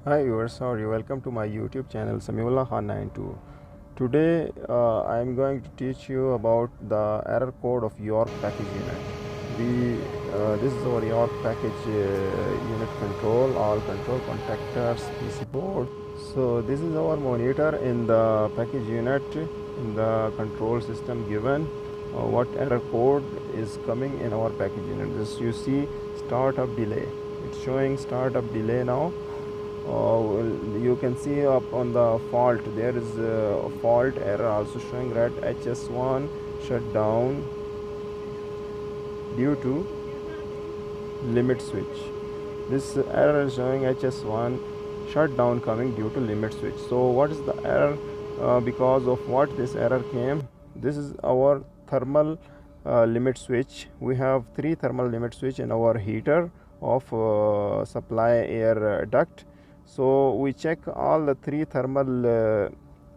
Hi viewers, how are you? Welcome to my YouTube channel Samiullah Khan 92. Today I am going to teach you about the error code of York package unit. This is our York package unit control, all control contactors, PC board. So this is our monitor in the package unit in the control system given. What error code is coming in our package unit? This you see startup delay. It's showing startup delay now. You can see up on the fault there is a fault error also showing red HS1 shut down due to limit switch. This error is showing HS1 shutdown coming due to limit switch. So what is the error? Because of what this error came? This is our thermal limit switch. We have 3 thermal limit switch in our heater of supply air duct. So we check all the 3 thermal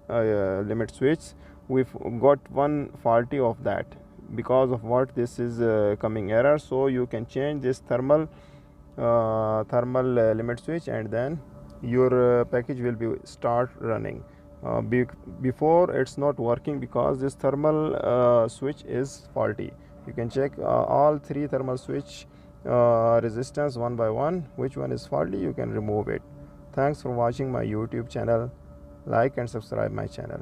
limit switch. We've got one faulty of that. Because of what this is coming error, so you can change this thermal limit switch, and then your package will be start running. Before it's not working because this thermal switch is faulty. You can check all 3 thermal switch resistance one by one. Which one is faulty, you can remove it. Thanks for watching my YouTube channel. Like and subscribe my channel.